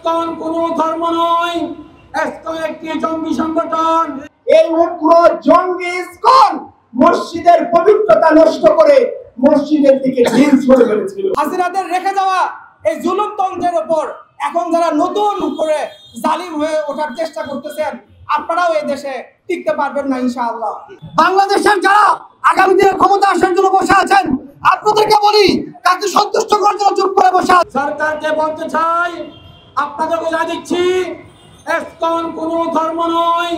ISKCON কোনো ধর্ম নয়, ইসকন একটি জঙ্গি সংগঠন। এই উগ্র জঙ্গি ইসকন মসজিদের পবিত্রতা নষ্ট করে মসজিদের দিকে ঢিল ছুড়ে ফেলেছিল। হাসিনাদের রেখে যাওয়া এই জুলুমতন্ত্রের উপর এখন যারা নতুন করে জালিম হয়ে ওঠার চেষ্টা করতেছেন, আপনারাও এই দেশে টিকতে পারবেন না ইনশাআল্লাহ। বাংলাদেশের যারা আগামী দিনে ক্ষমতা আসার জন্য বসে আছেন, আপনাদেরকে বলি তাকে সন্তুষ্ট করার জন্য চুপ করে বসে আছেন। সরকারকে বলতে চাই, আপনাদের বোঝা দিচ্ছি, ইসকন কোনো ধর্ম নয়,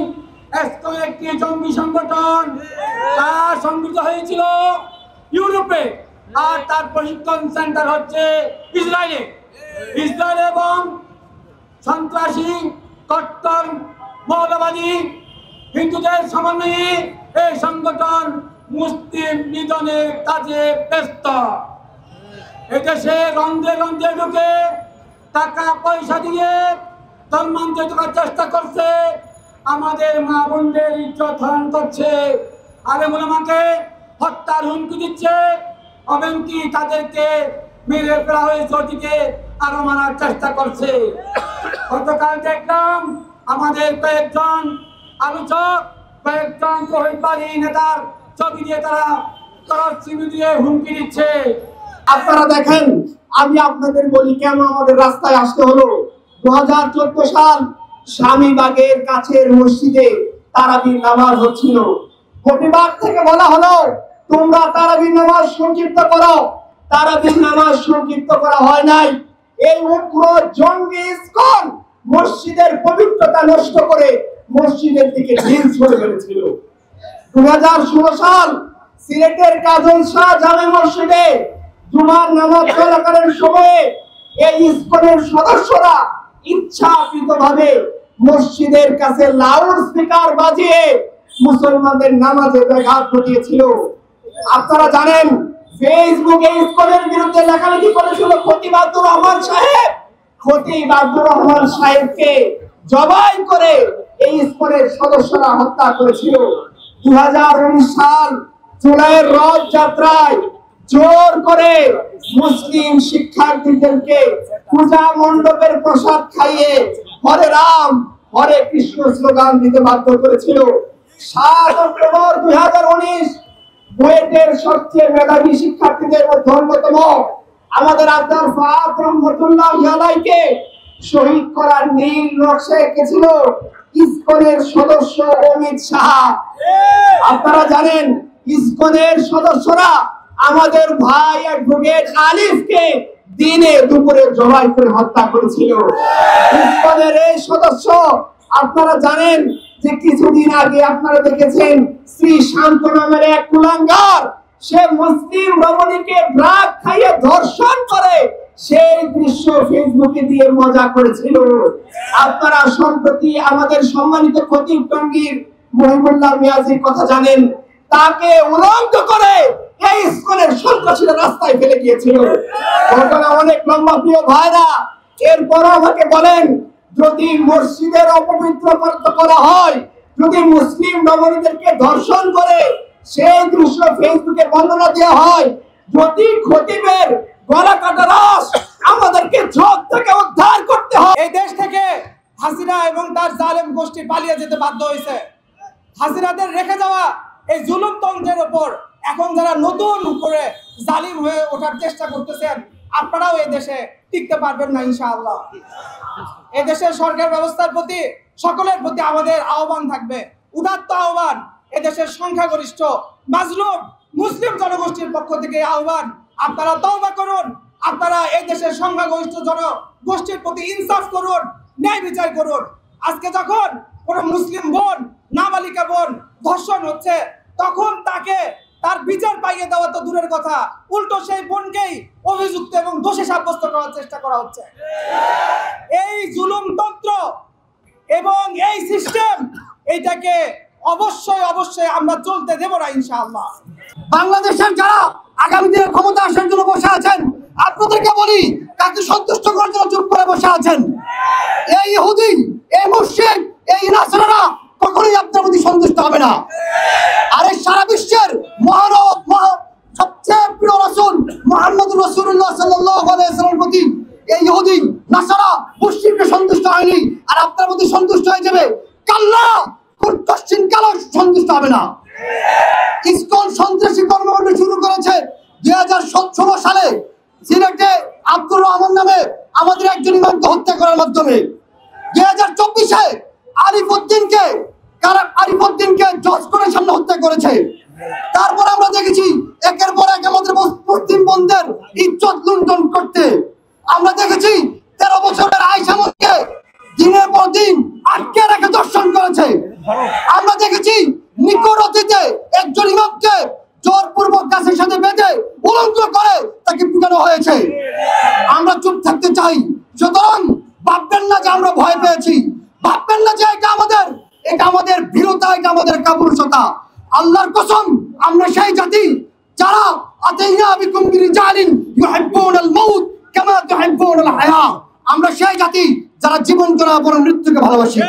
ইসকন একটি জঙ্গি সংগঠন। তার সংগঠিত হয়েছিল ইউরোপে, আর তার প্রশিক্ষণ সেন্টার হচ্ছে ইসরায়েলে। ইসরায়েল এবং সন্ত্রাসী কট্টর মৌলবাদী হিন্দুদের সমন্বয়ে এই সংগঠন মুসলিম নিধনের কাজে ব্যস্ত। এদেশে রন্ধে রন্ধে ঢুকে টাকা পয়সা দিয়ে ধর্মান্তরিত করার চেষ্টা করছে, আমাদের মা বোনদের ইজ্জত হরণ করছে, আলেম ওলামাকে হত্যার হুমকি দিচ্ছে, এমনকি তাদেরকে মেরে ফেলা হয়েছে, ওদিকে আরো মারার চেষ্টা করছে। গতকাল দেখলাম আমাদের কয়েকজন আলোচক, কয়েকজন তৌহিদবাদী নেতার ছবি দিয়ে তারা চিহ্ন দিয়ে হুমকি দিচ্ছে। আপনারা দেখেন, আমি আপনাদের বলি কেন আমাদের রাস্তায় আসতে হলো। 2014 সাল স্বামীবাগের কাছের মসজিদে তারাবির নামাজ হচ্ছিল। প্রতিবাদ থেকে বলা হলো তোমরা তারাবির নামাজ সংক্ষিপ্ত করো। তারাবির নামাজ সংক্ষিপ্ত করা হয় নাই। এই উগ্র জঙ্গি ইসকন মসজিদের পবিত্রতা নষ্ট করে মসজিদের দিকে ঢিল ছুড়ে ফেলেছিল। 2016 সাল সিলেটের কাজল শাহ জামে মসজিদে জুমার নামাজ চলাকালীন সময়ে এই ইসকনের সদস্যরা ইচ্ছাকৃতভাবে মসজিদের কাছে লাউড স্পিকার বাজিয়ে মুসলমানদের নামাজে ব্যাঘাত ঘটিয়েছিল। আপনারা জানেন, ফেসবুকে ইসকনের বিরুদ্ধে লেখালেখি করেছিল খতিব আব্দুর রহমান সাহেব। খতিব আব্দুর রহমান সাহেবকে জবাই করে এই ইসকনের সদস্যরা হত্যা করেছিল। 2019 সাল জুলাইয়ের রথ যাত্রায় জোর করে মুসলিম শিক্ষার্থীদেরকে পূজা মণ্ডপের প্রসাদ খাইয়ে হরে রাম হরে কৃষ্ণ স্লোগান দিতে বাধ্য করেছিল। 7 অক্টোবর 2019 বুয়েটের সবচেয়ে মেধাবী শিক্ষার্থীদের মধ্যে অন্যতম আমাদের আব্দুল ফাত রহমতুল্লাহ আলাইকে শহীদ করার নীল নকশা এঁকেছিল ইসকনের সদস্য অমিত শাহ। আপনারা জানেন, ইসকনের সদস্যরা আমাদের ভাই অ্যাডভোকেট আলিফকে দিনে দুপুরে জবাই করে হত্যা করেছিল। ইসকনের এই সদস্য, আপনারা জানেন যে কিছুদিন আগে আপনারা দেখেছেন শ্রী শান্ত নামের এক কুলাঙ্গার, সে মুসলিম রমণীকে ড্রাগ খাইয়ে ধর্ষণ করে সেই দৃশ্য ফেসবুকে দিয়ে মজা করেছিল। আপনারা সম্প্রতি আমাদের সম্মানিত খতিব টঙ্গীর মহিবুল্লাহ মিয়াজির কথা জানেন, তাকে উলঙ্গ করে এই ইসকনের সন্ত্রাসীরা রাস্তায় ফেলে গিয়েছিল। ঘটনা অনেক লম্বা, প্রিয় ভাইরা। এরপর আমাকে বলেন, যদি মসজিদের অপবিত্র করা হয়, যদি মুসলিম নবনীদেরকে ধর্ষণ করে সেই দৃশ্য ফেসবুকে বর্ণনা দেওয়া হয়, যদি খতিবের গলা কাটা রস আমাদেরকে ঝোঁক থেকে উদ্ধার করতে হয়। এই দেশ থেকে হাসিনা এবং তার জালেম গোষ্ঠী পালিয়ে যেতে বাধ্য হয়েছে। হাসিনাদের রেখে যাওয়া এই জুলুমতন্ত্রের উপর এখন যারা নতুন করে জালিম হয়ে ওঠার চেষ্টা করতেছেন, আপনারাও এই দেশে টিকতে পারবেন না ইনশাআল্লাহ। এই দেশের সরকার ব্যবস্থার প্রতি সকলের প্রতি আমাদের আহ্বান থাকবে, উদাত্ত আহ্বান। এদেশের সংখ্যাগরিষ্ঠ মাজলুম মুসলিম জনগোষ্ঠীর পক্ষ থেকে আহ্বান, আপনারা তওবা করুন, আপনারা এই দেশের সংখ্যাগরিষ্ঠ জনগোষ্ঠীর প্রতি ইনসাফ করুন, ন্যায় বিচার করুন। আজকে যখন কোন মুসলিম বোন, নাবালিকা বোন ধর্ষণ হচ্ছে, তখন তাকে তার বিচার পাইয়ে দেওয়া তো দূরের কথা, উল্টো সেই বোনকেই অভিযুক্ত এবং দোষী সাব্যস্ত করার চেষ্টা করা হচ্ছে। এই জুলুমতন্ত্র এবং এই সিস্টেম, এইটাকে অবশ্যই আমরা চলতে দেব না ইনশাআল্লাহ। বাংলাদেশের যারা আগামী দিনে ক্ষমতা আসার জন্য বসে আছেন, আপনাদেরকে বলি তাকে সন্তুষ্ট করার জন্য চুপ করে বসে আছেন। এই ইহুদি, এই মুশরিক, এই নাসারারা কখনোই আপনার প্রতি সন্তুষ্ট হবে না। আরে সারা বিশ্বের মহানব সবচেয়ে প্রিয় রাসূল মুহাম্মদুর রাসূলুল্লাহ সাল্লাল্লাহু আলাইহি ওয়াসাল্লামের প্রতি এই ইহুদি, নাসারা, মুশরিকরা সন্তুষ্ট হয়নি আর আপনার প্রতি সন্তুষ্ট হয়ে যাবে, কাল্লা কোশ্চিন কালো সন্তুষ্ট হবে না। ইসকন সন্ত্রাসী কর্মকাণ্ড শুরু করেছে 2016 সালে সিলেটে আব্দুর রহমান নামে আমাদের একজন ইমামকে হত্যা করার মাধ্যমে। 2024-এ আরিফউদ্দিনকে জজ করে সামনে হত্যা করেছে। তারপর আমরা দেখেছি একের পর এক আমাদের মুসলিম বন্ধুদের ইজ্জত লুণ্ঠন করতে। আমরা দেখেছি 13 বছরের আয়েশা মনকে দিনের পর দিন আটকে রেখে দর্শন করেছে। আমরা দেখেছি নিকট অতীতে একজন ইমামকে জোরপূর্বক গাছের সাথে বেঁধে উলঙ্গ করে তাকে পিটানো হয়েছে। আমরা চুপ থাকতে চাই। সুতরাং ভাববেন না যে আমরা ভয় পেয়েছি, ভাববেন না যে এটা আমাদের বীরতা, এটা আমাদের কাপুরুষতা। আল্লাহর কসম, আমরা সেই জাতি যারা আতাইনা বিকুম বিরিজালিন ইউহিব্বুনাল মাউত কামা তুহিব্বুনাল হায়া। আমরা সেই জাতি যারা জীবন করা বড় মৃত্যুকে ভালোবাসি।